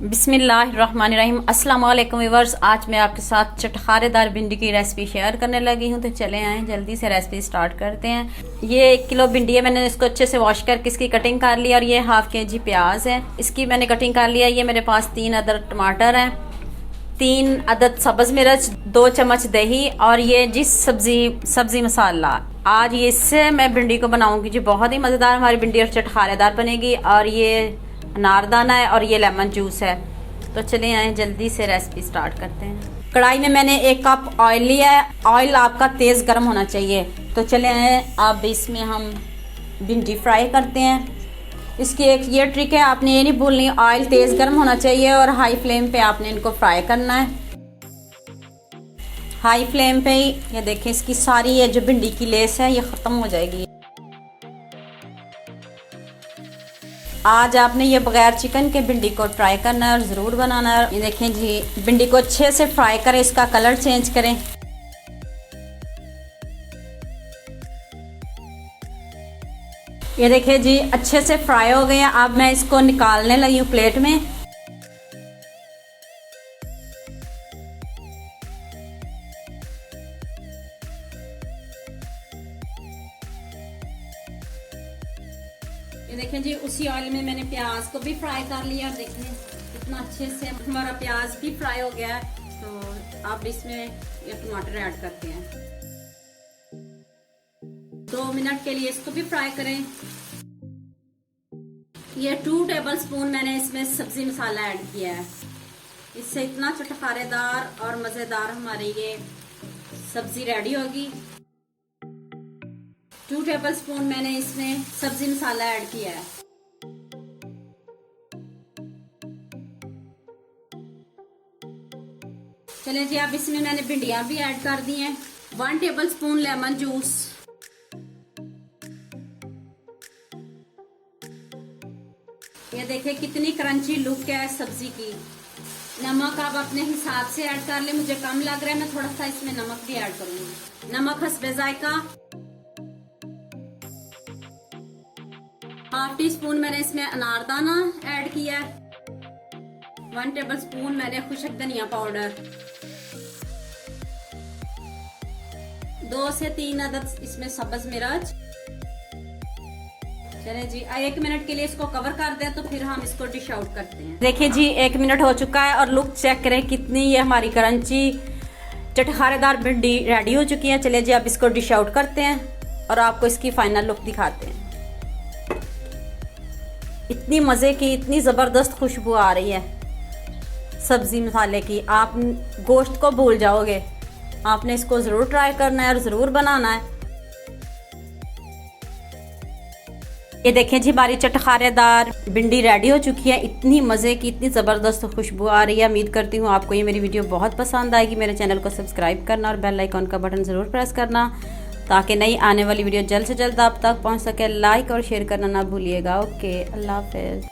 बिस्मिल्लाहिर्रहमानिर्रहीम। अस्सलाम वालेकुम व्यूअर्स, आज मैं आपके साथ चटखारेदार भिंडी की रेसिपी शेयर करने लगी हूँ। तो चले आए जल्दी से रेसिपी स्टार्ट करते हैं। ये 1 किलो भिंडी है, मैंने इसको अच्छे से वॉश करके इसकी कटिंग कर ली। और ये हाफ केजी प्याज है, इसकी मैंने कटिंग कर लिया। ये मेरे पास 3 अदद टमाटर हैं, 3 अदद सब्ज मिर्च, 2 चम्मच दही और ये जिस सब्जी मसाला। आज ये इससे मैं भिंडी को बनाऊंगी जी, बहुत ही मज़ेदार हमारी भिंडी और चटखारेदार बनेगी। और ये अनारदाना है और ये लेमन जूस है। तो चलिए आए जल्दी से रेसिपी स्टार्ट करते हैं। कढ़ाई में मैंने 1 कप ऑयल लिया है। ऑयल आपका तेज़ गर्म होना चाहिए। तो चले आए अब इसमें हम भिंडी फ्राई करते हैं। इसकी एक ये ट्रिक है, आपने ये नहीं भूलनी, ऑयल तेज़ गर्म होना चाहिए और हाई फ्लेम पे आपने इनको फ्राई करना है। हाई फ्लेम पे ही ये देखें, इसकी सारी ये जो भिंडी की लेस है ये ख़त्म हो जाएगी। आज आपने ये बगैर चिकन के भिंडी को ट्राई करना है और ज़रूर बनाना है। ये देखें जी, भिंडी को अच्छे से फ्राई करें, इसका कलर चेंज करें। ये देखें जी, अच्छे से फ्राई हो गए हैं। अब मैं इसको निकालने लगी हूँ प्लेट में। ये देखें जी, उसी ऑयल में मैंने प्याज को भी फ्राई कर लिया। देखें कितना अच्छे से हमारा प्याज भी फ्राई हो गया है। तो अब इसमें ये टमाटर ऐड करते हैं। 2 मिनट के लिए इसको भी फ्राई करें। ये 2 टेबलस्पून मैंने इसमें सब्जी मसाला ऐड किया है। इससे इतना चटखारेदार और मज़ेदार हमारी ये सब्जी रेडी होगी। 2 टेबलस्पून मैंने इसमें सब्जी मसाला ऐड किया है। चलिए जी, अब इसमें मैंने भिंडियां भी ऐड कर दी हैं। 1 टेबलस्पून लेमन जूस, ये देखिए कितनी क्रंची लुक है सब्जी की। नमक आप अपने हिसाब से ऐड कर ले। मुझे कम लग रहा है, मैं थोड़ा सा इसमें नमक भी ऐड करूंगी। नमक हस्बे जायका। 1/2 टीस्पून मैंने इसमें अनारदाना ऐड किया है। 1 टेबलस्पून मैंने खुशक धनिया पाउडर, 2 से 3 अदद इसमें सब्ज मिर्च। चलिए जी, 1 मिनट के लिए इसको कवर कर दें, तो फिर हम इसको डिश आउट करते हैं। देखिए जी, 1 मिनट हो चुका है और लुक चेक करें कितनी ये हमारी क्रंची चटखारेदार भिंडी रेडी हो चुकी है। चलिए जी, अब इसको डिश आउट करते हैं और आपको इसकी फाइनल लुक दिखाते हैं। इतनी मज़े की, इतनी ज़बरदस्त खुशबू आ रही है सब्ज़ी मसाले की, आप गोश्त को भूल जाओगे। आपने इसको ज़रूर ट्राई करना है और ज़रूर बनाना है। ये देखें जी, हमारी चटखारेदार भिंडी रेडी हो चुकी है। इतनी मज़े की, इतनी ज़बरदस्त खुशबू आ रही है। उम्मीद करती हूँ आपको ये मेरी वीडियो बहुत पसंद आएगी। मेरे चैनल को सब्सक्राइब करना और बेल आइकॉन का बटन ज़रूर प्रेस करना, ताकि नई आने वाली वीडियो जल्द से जल्द आप तक पहुँच सके। लाइक और शेयर करना ना भूलिएगा। ओके, अल्लाह हाफ़िज़।